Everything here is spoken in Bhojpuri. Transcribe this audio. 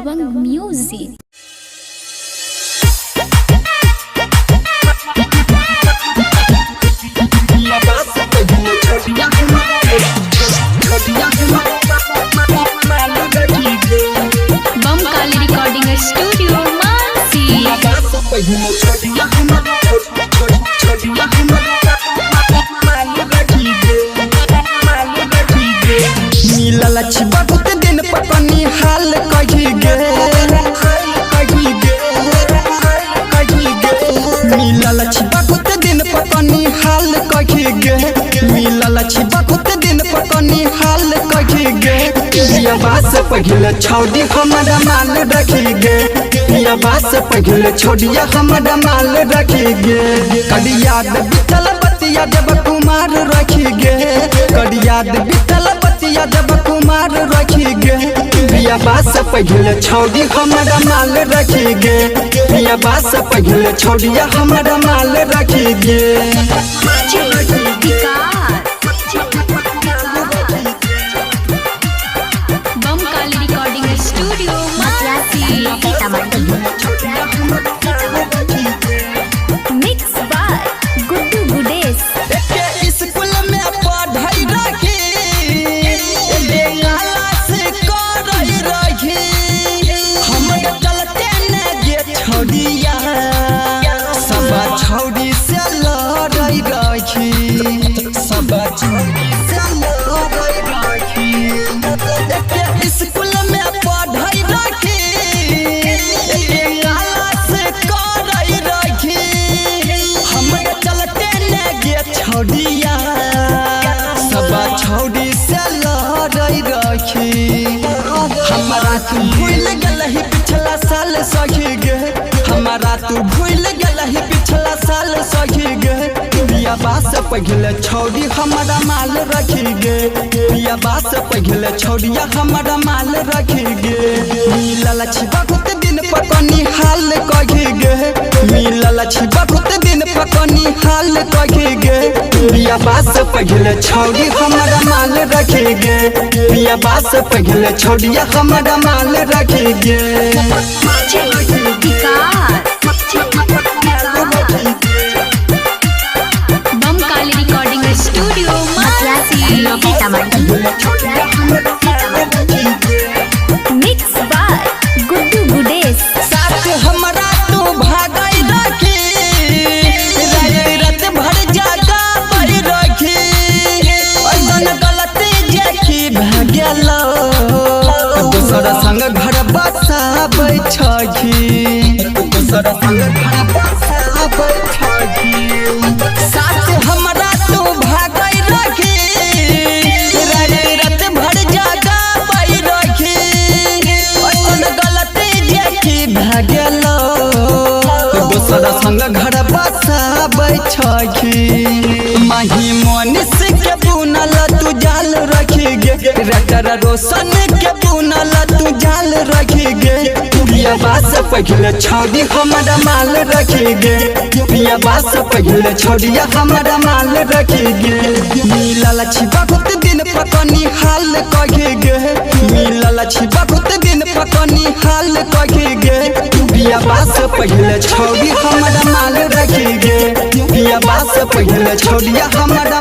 Dabang Music. Bamkali Recording Studio, Mansi. मिलल बहुत दिन पकनी हाल कही गे मिलल बहुत दिन पकनी हाल कही गे मिलल बहुत दिन पकनी हाल कही गे से पहले छौड़ी हमारा माल रखी गे से पहले छोड़िया हमारा माल रखी गे कड़ियाद बिटल बतिया जब कुमार रखी गे कड़ियाद बिटल बतिया जब कुमार रखी गे से पहले छौड़ी हमारा माल रखी गे से पहले छोड़िया हमारा माल रखी गे Bamkali Recording Studio, Mansi. Mixed by Guddu Gudes. School में पढ़ाई रखी बेंगाला से करई रखी हम चलते न गे छोड़िया सब छौड़ी से लड़ई रखी सब छौड़ी से लड़ई रखी स्कूल में पढ़ाई रखी बेंगाला से करई रखी हम चलते न गे छोड़िया सब छौड़ी से लड़ई रखी हमारा तू भूल गलही पिछला साल सखी गे हमारा तू भूल गलही पिछला साल सखी गे से पहले छौड़ी हमारा माल रखी गे से पहले छौड़िया हमारा माल रखी गे मिलल बहुत दिन पकनी हाल कही गे मिलल बहुत दिन पकनी हाल कही गे से पहले छौड़ी हमारा माल रखी गे से पहले छोड़िया हमारा माल रखी गे Bamkali Recording Studio, Mansi. Mixed by Guddu Gudes. साथ हमरा तू भागई रखी रात भर जागा पर रखी असन गलती जेखी भागल दूसरा संग घर बसाबै छखी दूसरा संग घर बसाबै छखी साथ हमरा तू भागई रखी रात भर जागा पर रखी असन गलती जेखी भागल दूसरा संग घर बसाबै छखी माही मोनिस के बुनल तू जाल रखी गे रकर रोशन के बुनल तू जाल रखी गे से पहले छौड़ी हमारा माल रखी गे से पहले छोड़िया हमारा माल रखी गे मिलल बहुत दिन पकनी हाल कही गे मिलल बहुत दिन पकनी हाल कही गे से पहले छौड़ी हमारा माल रखी गे से पहले छोड़िया हमारा